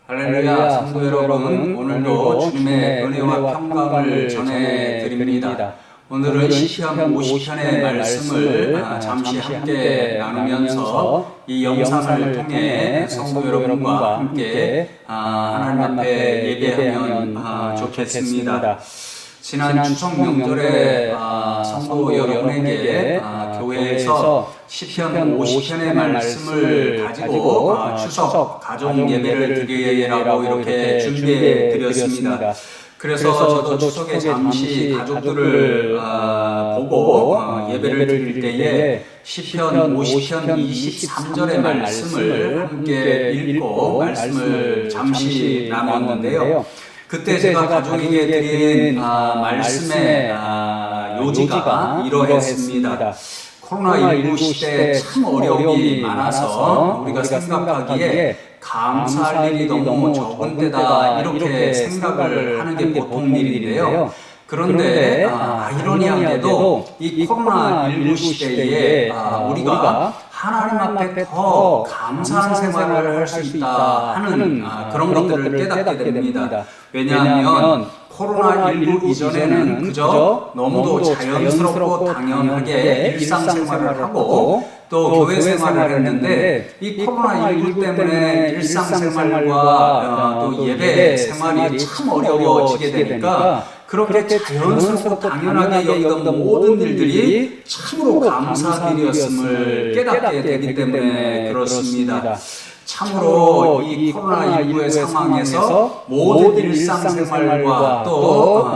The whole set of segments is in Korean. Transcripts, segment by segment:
할렐루야, 성도 여러분, 오늘도 주님의 은혜와 평강을 전해드립니다. 오늘은 시편 50편의 말씀을 잠시 함께 나누면서 이 영상을 통해 성도 여러분과 함께 하나님 앞에 예배하면 좋겠습니다. 지난 추석 명절에 성도 여러분에게 교회에서 시편 50편의 말씀을 가지고 추석 가정 예배를 드리라고 이렇게 준비해 드렸습니다. 그래서 저도 추석에 잠시 가족들을 보고 예배를 드릴 때에 시편 50편 23절의 말씀을 함께 읽고 말씀을 잠시 나눴는데요. 그때 제가 가족에게 드린 말씀의 요지가 이러했습니다. 코로나19 시대에 참 어려움이 많아서 우리가 생각하기에 감사할 일이 너무 적은 때다 이렇게 생각을 하는 게 보통 일인데요. 그런데 아이러니하게도 이 코로나19 시대에 우리가 하나님 앞에 더 감사한 생활을 할 수 있다 하는 그런 것들을 깨닫게 됩니다. 왜냐하면 코로나19 이전에는 그저 너무도 자연스럽고 당연하게 일상생활을 하고 또 교회 생활을 했는데 이 코로나19 때문에 일상생활과 또 예배 생활이 참 어려워지게 되니까 그렇게 자연스럽고 당연하게 여기던 모든 일들이 참으로 감사한 일이었음을 깨닫게 되기 때문에 그렇습니다. 참으로 이 코로나19의 상황에서 모든 일상생활과 또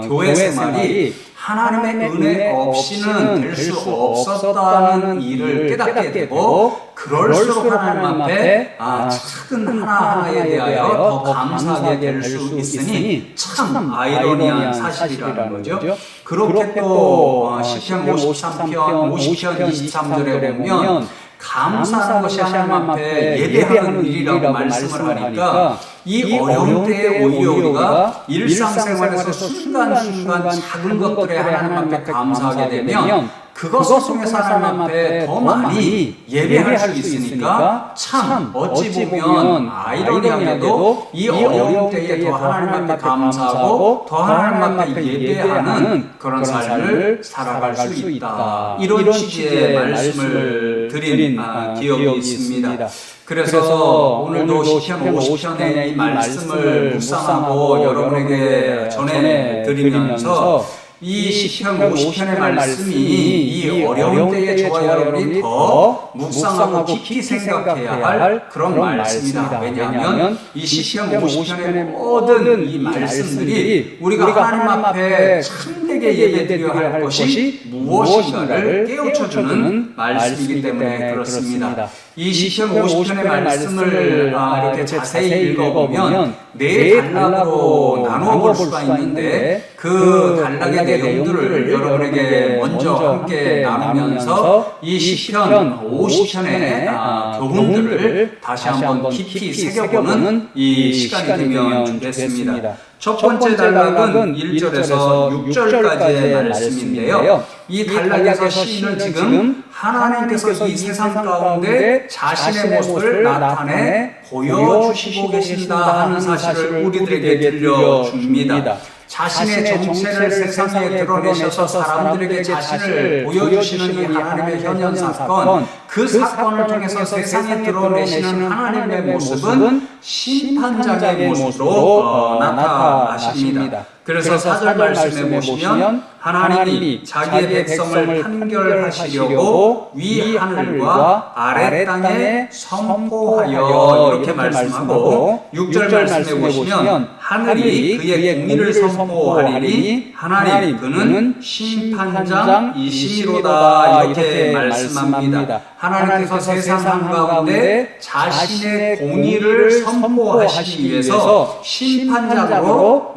교회 생활이 하나님의 은혜 없이는 될 수 없었다는 일을 깨닫게 되고 그럴수록 하나님 앞에 작은 하나하나에 대하여 더 감사하게 될 수 있으니 참 아이러니한 사실이라는 거죠. 그렇게 또 시편 53편, 50편 23절에 보면 감사하는 것이 하나님 앞에 예배하는 일이라고 말씀을 하니까 이 어려운 때에 오히려 우리가 일상생활에서 순간순간 작은 것들에 하나님 앞에 감사하게 되면 그것을 통해서 하나님 앞에 더 많이 예배할 수 있으니까 참 어찌 보면 아이러니하게도 이 어려운 때에 더 하나님 앞에 감사하고 더 하나님 앞에 예배하는 그런 삶을 살아갈 수 있다. 이런 취지의 말씀을 드린 기억이 있습니다. 그래서 오늘도 시편 50편의 이 말씀을 묵상하고 여러분에게 전해드리면서 이 시편 50편의 말씀이 이 어려운 때에 저와 여러분이 더 묵상하고 깊이 생각해야 할 그런 말씀이다. 왜냐하면 이 시편 50편의 모든 이 말씀들이 우리가 하나님 앞에 참되게 예배드려야 할 것이 무엇인가를 깨우쳐주는 말씀이기 때문에 그렇습니다. 이 시편 50편의 말씀을 이렇게 자세히 읽어보면 네 단락으로 나누어 볼 수가 있는데 그 단락의 내용들을 여러분에게 먼저 함께 나누면서 이 시편 50편의 교훈들을 다시 한번 깊이 새겨보는 이 시간이 되면 좋겠습니다. 첫 번째 단락은 1절에서 6절까지의 말씀인데요. 이 단락에서 시인은 지금 하나님께서 이 세상 가운데 자신의 모습을 나타내 보여주시고 계신다 하는 사실을 우리들에게 들려줍니다. 자신의 정체를 세상에 드러내셔서 사람들에게 자신을 보여주시는 이 하나님의 현현 사건, 그 사건을 통해서 세상에 드러내시는 하나님의 모습은 심판자의 모습으로 나타나십니다. 그래서 4절 말씀에 보시면 하나님이 자기의 백성을 판결하시려고 위 하늘과 아래 땅에 선포하여 이렇게 말씀하고 6절 말씀에 보시면 하늘이 그의 공의를 선포하리니 하나님 그는 심판장이시로다 이렇게 말씀합니다. 하나님께서 세상 가운데 자신의 공의를 선포하시기 위해서 심판자로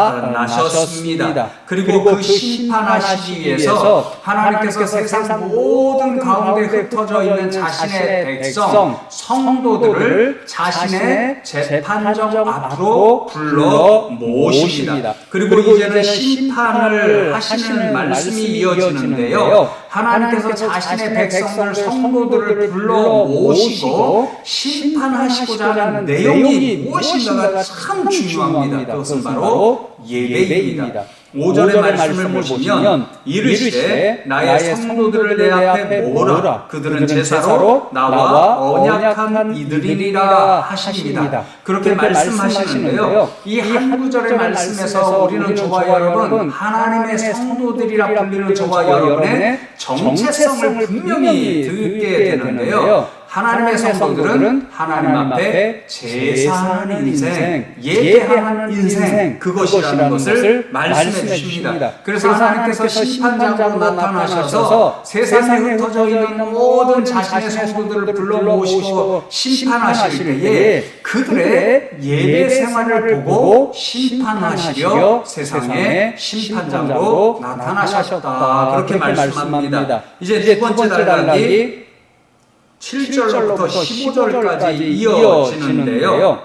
나타나셨습니다. 그리고 그 심판하시기 위해서 하나님께서 세상 모든 가운데 흩어져 있는 자신의 백성, 성도들을 자신의 재판정 앞으로 불러 모십니다. 그리고 이제는 심판을 하시는 말씀이 이어지는데요. 하나님께서 자신의 백성들, 성도들을 불러 모시고 심판하시고자 하는 내용이 무엇인가가 참 중요합니다. 그것은 바로 예배입니다. 5절의 말씀을 보시면 이르시되 나의 성도들을 내 앞에 모으라. 그들은 제사로 나와 언약한 이들이니라 하십니다. 그렇게 말씀하시는데요. 이 한 구절의 말씀에서 우리는 저와 여러분, 하나님의 성도들이라 불리는 저와 여러분의 정체성을 분명히 듣게 되는데요. 하나님의 성도들은 하나님 앞에 제사하는 인생, 예배하는 인생, 그것이라는 것을 말씀해 주십니다. 그래서 하나님께서 심판장으로 나타나셔서 세상에 흩어져 있는 모든 자신의 성도들을 불러 모시고 심판하실 때에 그들의 예배 생활을 보고 심판하시려 세상의 심판장으로 나타나셨다. 그렇게 말씀합니다. 이제 두 번째 단락이 7절로부터 15절까지 이어지는데요.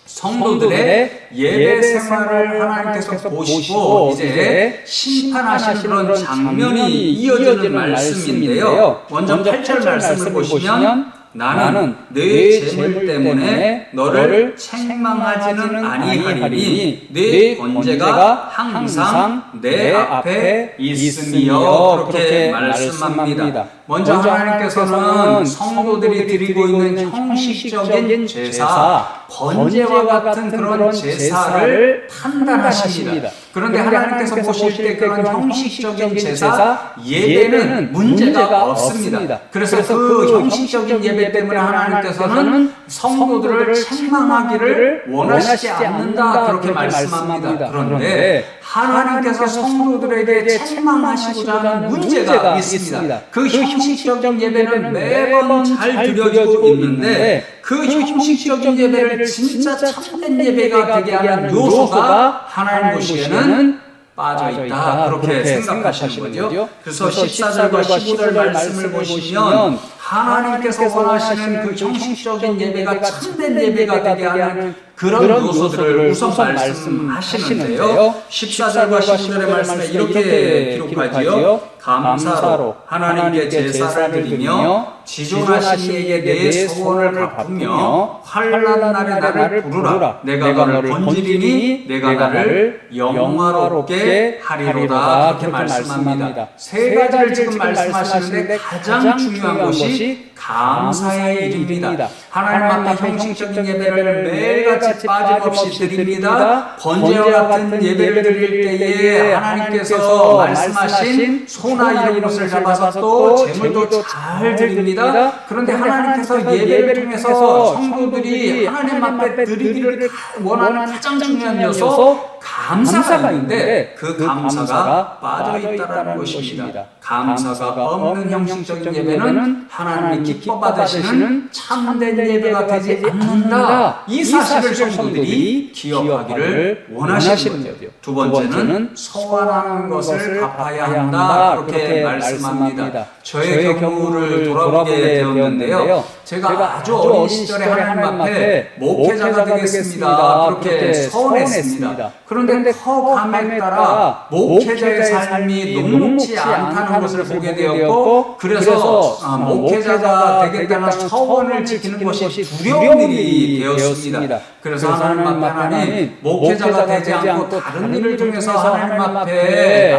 성도들의 예배 생활을 하나님께서 보시고 이제 심판하시는 그런 장면이 이어지는 말씀인데요. 먼저 8절 말씀을 보시면 나는 네 재물 때문에 너를 책망하지는 아니하리니 네 번제가 항상 내 앞에 있으며 그렇게 말씀합니다. 먼저 하나님께서는 성도들이 드리고 있는 형식적인 제사, 번제와 같은 그런 제사를 판단하십니다. 그런데 하나님께서 보실 때 그런 형식적인 제사, 예배는 문제가 없습니다. 그래서 그 형식적인 예배 때문에 하나님께서는 성도들을 책망하기를 원하시지 않는다. 그렇게 말씀합니다. 그런데 하나님께서 성도들에게 책망하시고자 하는 문제가 있습니다. 그 형식적인 예배는 매번 잘 드려지고 있는데 그 형식적인 예배를 진짜 참된 예배가 되게 하는 요소가 하나님 보시기에는 빠져있다. 그렇게 생각하시는 거죠. 그래서 14절과 15절 말씀을 보시면 하나님께서 원하시는 그 형식적인 예배가 참된 예배가 되게 하는 그런 요소들을 우선 말씀하시는데요. 14절과 15절의 말씀에 이렇게 기록하지요. 감사로 하나님께 제사를 드리며 지존하신 이에게 내 소원을 갚으며 환난 날에 나를 부르라. 내가 너를 건지리니 내가 나를 영화롭게 하리로다. 그렇게 말씀합니다. 세 가지를 지금 말씀하시는데 가장 중요한 것이 감사의 일입니다. 하나님 앞에 형식적인 예배를 매일같이 빠짐없이 드립니다. 번제와 같은 예배를 드릴 때에 하나님께서 말씀하신 소나 이런 것을 잡아서 또 제물도 잘 드립니다. 그런데 하나님께서 예배를 통해서 성도들이 하나님 앞에 드리기를 원하는 가장 중요한 요소 감사가 있는데 그 감사가 빠져있다는 것입니다. 감사가 없는 형식적인 예배는 하나님이 기뻐 받으시는 참된 예배가 되지 않는다. 이 사실을 성도들이 기억하기를 원하시는 거죠. 두 번째는 소원하는 것을 갚아야 한다. 그렇게 말씀합니다. 저의 경우를 돌아보게 되었는데요. 제가 아주 어린 시절에 하나님 앞에 목회자가 되겠습니다. 그렇게 서원했습니다. 그런데 커감에 따라 목회자의 삶이 녹록지 않다는 것을 보게 되었고, 그래서 목회자가 되겠다는 서원을 지키는 것이 두려운 일이 되었습니다. 그래서 하나님 앞에 하나님, 목회자가 되지 않고 다른 일을 통해서 하나님 앞에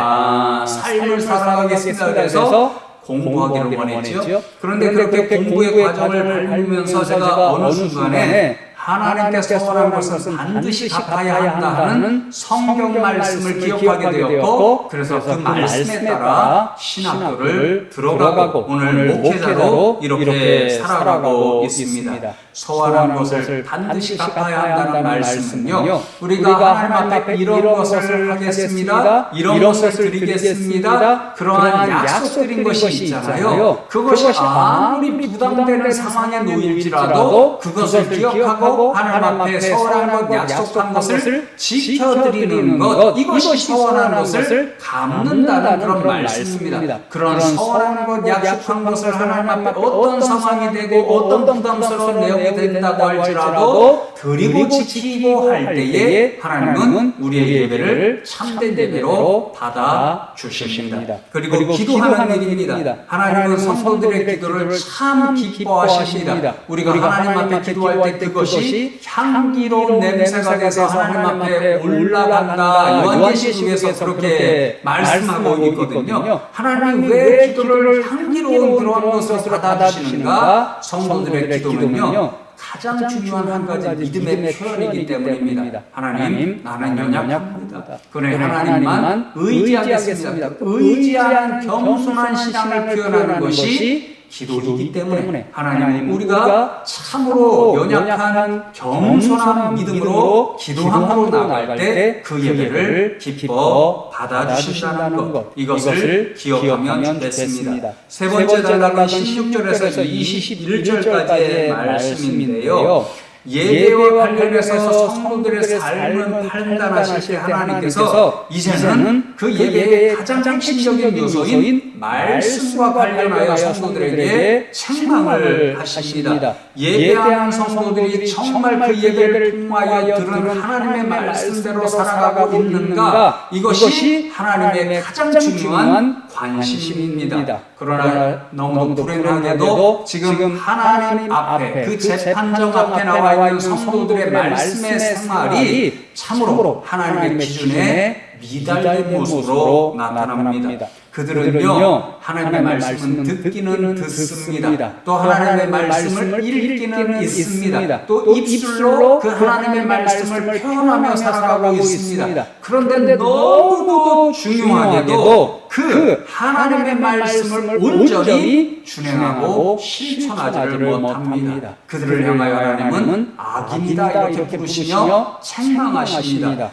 삶을 살아가겠습니다. 그래서 공부하기를 원했죠. 그런데 그렇게 공부의 과정을 밟으면서 제가 어느 순간에 하나님께서 원하는 것은 반드시 갚아야 한다 하는 성경 말씀을 기억하게 되었고, 그래서 그 말씀에 따라 신학교를 들어가고 오늘 목회자로 이렇게 살아가고 있습니다. 서원한 것을 반드시 갚아야 한다는 말씀은요, 우리가 하나님 앞에 이런 것을 하겠습니다, 이런 것을 드리겠습니다, 그러한 약속드린 것이 있잖아요. 그것이 아무리 부담되는 상황에 놓일지라도 그것을 기억하고 하고 하나님 앞에 서원한 것, 약속한 것을 지켜드리는 것, 이것이 서원한 것을 갚는다는 그런 말씀입니다. 그런 서원한 것, 약속한 것을 하나님 앞에 어떤 상황이 되고 어떤 부담스러운 내용이 된다고 할지라도 드리고 지키고 할 때에 하나님은 우리의 예배를 참된 예배로 받아주십니다. 그리고 기도하는 일입니다. 하나님은 성도들의 기도를 참 기뻐하십니다. 우리가 하나님 앞에 기도할 때 그것이 향기로운 냄새가 돼서 하나님 앞에 올라간다. 요한계시록에서 그렇게 말씀하고 있거든요. 하나님 왜 기도를 향기로운 그러한 것으로 받아주시는가? 성도들의 기도는요, 가장 중요한 한 가지 믿음의 표현이기 때문입니다. 하나님, 나는 연약합니다. 그러나 하나님만 의지하겠습니다. 의지한 겸손한 신앙을 표현하는 것이 기도이기 때문에 하나님, 우리가 참으로 연약한 겸손한 믿음으로 기도함으로 나갈 때 그 예배를 기뻐 받아주신다는 것, 이것을 기억하면 좋겠습니다. 세 번째 단락은 16절에서 21절까지의 말씀인데요. 예배와 관련해서 성도들의 삶을 판단하실 때 하나님께서 이제는 그 예배의 가장 핵심적인 요소인 말씀과 관련하여 성도들에게 책망을 하십니다. 예배하는 성도들이 정말 그 예배를 통하여 들은 하나님의 말씀대로 살아가고 있는가? 이것이 하나님의 가장 중요한 관심입니다. 그러나 너무도 불행하게도 지금 하나님 앞에, 그 재판정 앞에 나와 있는 성도들의 말씀의 생활이 참으로 하나님의 기준에 미달린 모습으로 나타납니다. 그들은요, 하나님의 말씀은 듣기는 듣습니다. 또 하나님의 말씀을 읽기는 읽습니다. 또 입술로 그 하나님의 말씀을 표현하며 살아가고 있습니다. 그런데 너무도 중요하게도 그 하나님의 말씀을 온전히 준행하고 실천하지를 못합니다. 그들을 향하여 하나님은 악인이다 이렇게 부르시며 책망하십니다.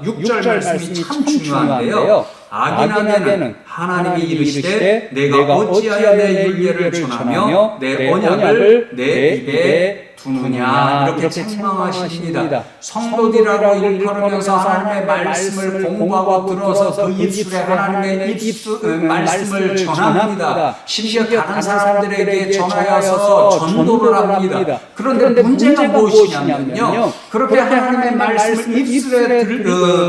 6절 말씀이 참 중요한데요. 악인에게는 하나님이 이르시되 내가 어찌하여 내 율례를 전하며 내 언약을 내 입에 두느냐 이렇게 책망하십니다. 성도들이라고 일컬으면서 하나님의 말씀을 공부하고 들어서 그 입술에 하나님의 말씀을 전합니다. 심지어 다른 사람들에게 전하여서 전도를 합니다. 그런데 문제가 무엇이냐면요, 그렇게 하나님의 말씀을 입술에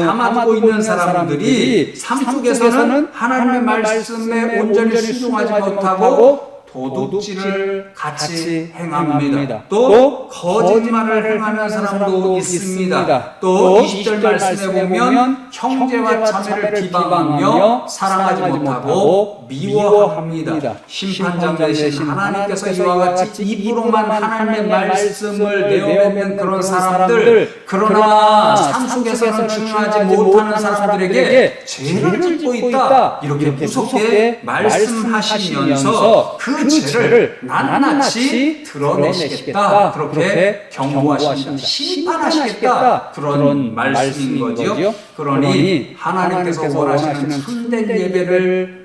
담아두고 있는 사람들이 삶 속에서는 하나님의 말씀에 온전히 순종하지 못하고 도둑질을 같이 행합니다. 또 거짓말을 행하는 사람도 있습니다. 또 20절 말씀에 보면 형제와 자매를 비방하며 사랑하지 못하고 미워합니다. 심판장 되신 하나님께서 이와 같이 입으로만 하나님의 말씀을 내어뱉는 그런 사람들, 그러나 삶 속에서는 중요하지 못하는 사람들에게 죄를 짓고 있다 이렇게 무섭게 말씀하시면서 그 죄를 낱낱이 드러내시겠다 그렇게 경고하십니다. 심판하시겠다 그런 말씀인 거죠. 그러니 하나님께서 원하시는 참된 예배를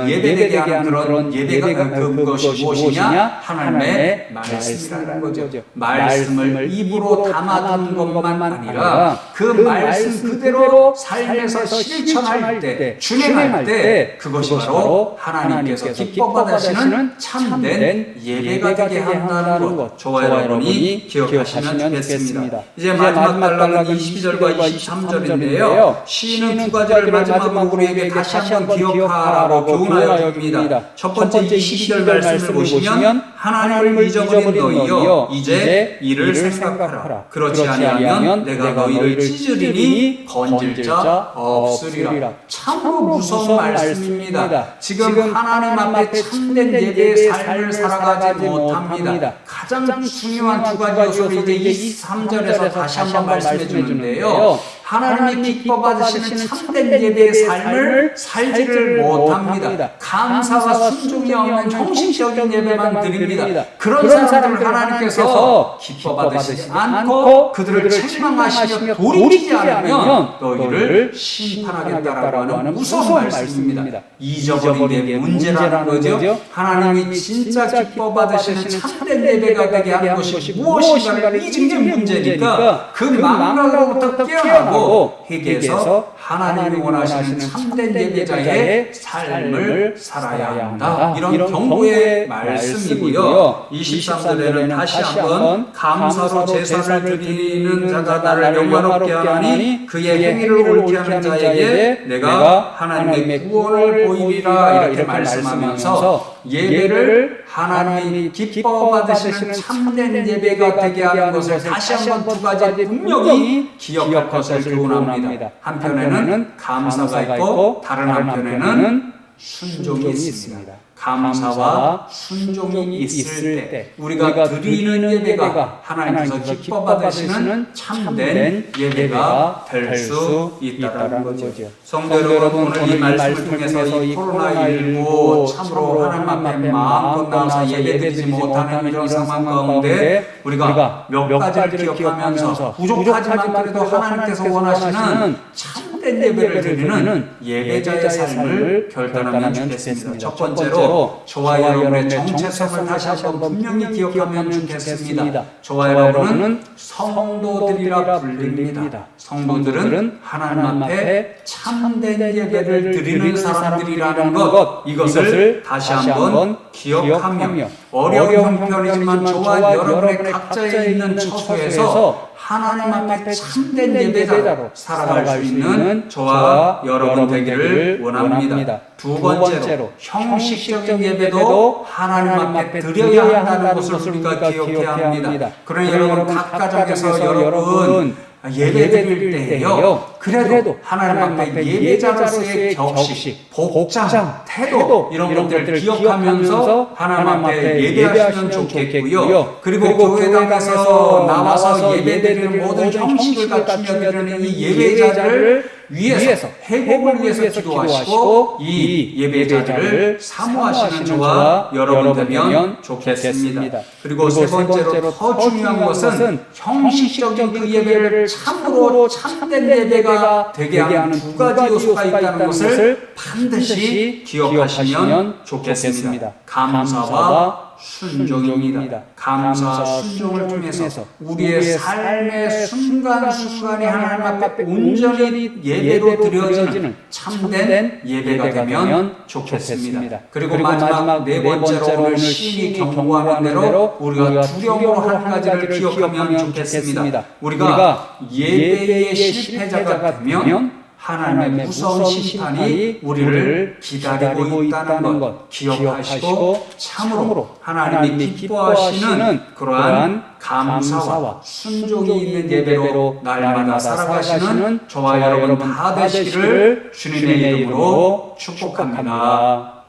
예배되게 하는 그런 예배가 그것이 무엇이냐? 하나님의 말씀이라는 거죠. 말씀을 입으로 담아둔 것만 아니라 그 말씀 그대로 삶에서 실천할 때, 준행할 때 그것이 바로 하나님께서 기뻐받으시는 참된 예배가 되게 한다는 것, 저와 여러분이 기억하시면 좋겠습니다. 이제 마지막 단락은 22절과 23절인데요. 시인은 두 가지를 마지막으로 우리에게 다시 한번 기억하라고 교훈하여 줍니다. 첫 번째 22절 말씀을 보시면 하나님을 잊어버린 너희여 이제 이를 생각하라. 그렇지 아니하면 내가 너희를 찢으리니 건질 자 없으리라. 참으로 무서운 말씀입니다. 지금 하나님 앞에 참된 예배의 삶을 살아가지 못합니다. 가장 중요한 두 가지 요소를 이제 23절에서 다시 한번 말씀해 주는데요. 하나님이 기뻐 받으시는 참된 예배의 삶을 살지를 못합니다. 감사와 순종이 없는 형식적인 예배만 드립니다. 그런 사람들을 하나님께서 기뻐 받으시지 않고 그들을 책망하시며 돌이키지 않으면 너희를 심판하겠다라고 하는 무서운 말씀입니다. 잊어버린 게 문제라는 거죠. 하나님이 진짜 기뻐 받으시는 참된 예배가 되게 하는 것이 무엇인가를 잊은 게 문제니까 그 망각으로부터 깨어나고 회개해서 하나님이 원하시는 참된 예배자의 삶을 살아야 한다. 이런 경고의 말씀이고요. 23절에는 다시 한번 감사로 제사를 드리는 자가 나를 영광롭게 하나니 그의 행위를 옳게 하는 자에게 내가 하나님의 구원을 보이리라 이렇게 말씀하면서 예배를 하나님이 기뻐 받으시는 참된 예배가 되게 하는 것을 다시 한번 두 가지 분명히 기억할 것을 교훈합니다. 한편에는 감사가 있고 다른 한편에는 순종이 있습니다. 감사와 순종이 있을 때 우리가 드리는 예배가 하나님께서 기뻐 받으시는 참된 예배가 될 수 있다는 거죠. 성도 여러분, 오늘 이 말씀을 통해서 이 코로나19 참으로 하나님 앞에 마음껏 나와서 예배드리지 못하는 이런 상황 가운데 우리가 몇 가지를 기억하면서 부족하지만 그래도 하나님께서 원하시는 참된 예배를 드리는 예배자의 삶을 결단하면 좋겠습니다. 첫 번째로 저와 여러분의 정체성을 다시 한번 분명히 기억하면 좋겠습니다. 저와 여러분은 성도들이라 불립니다. 성도들은 하나님 앞에 참된 예배를 드리는 사람들이라는 것, 이것을 다시 한번 기억하며 어려운 형편이지만 저와 여러분의 각자에 있는 처소에서 하나님 앞에 참된 예배자로 살아갈 수 있는 저와 여러분 되기를 원합니다. 두 번째로 형식적인 예배도 하나님 앞에 드려야 한다는 것을 우리가 기억해야 합니다. 그러나 여러분 각 가정에서 여러분 예배 드릴 때에요. 그래도 하나님 앞에 예배자로서의 격식, 복장, 태도 이런 것들을 기억하면서 하나님 앞에 예배하시면 좋겠고요. 그리고 교회당에서 나와서 예배드리는 모든 형식을 갖추며 드리는 이 예배자를 위해서 회복을 위해서 기도하시고 이 예배자를 사모하시는 저와 여러분 되면 좋겠습니다. 그리고 세 번째로 더 중요한 것은 형식적인 그 예배를 참으로 참된 예배가 되게 하는 두 가지 요소가 있다는 것을 반드시 기억하시면 좋겠습니다. 감사와 순종입니다. 감사와 순종을 통해서 우리의 삶의 순간순간이 하나님 앞에 온전히 예배로 드려지는 참된 예배가 되면 좋겠습니다. 그리고 마지막 네 번째로 오늘 시인이 경고하는 대로 우리가 두려움으로 한 가지를 기억하면 좋겠습니다. 우리가 예배의 실패자가 되면 하나님의 무서운 심판이 우리를 기다리고 있다는 것 기억하시고 참으로 하나님이 기뻐하시는 그러한 감사와 순종이 있는 예배로 날마다 살아가시는 저와 여러분 다 되시기를 주님의 이름으로 축복합니다.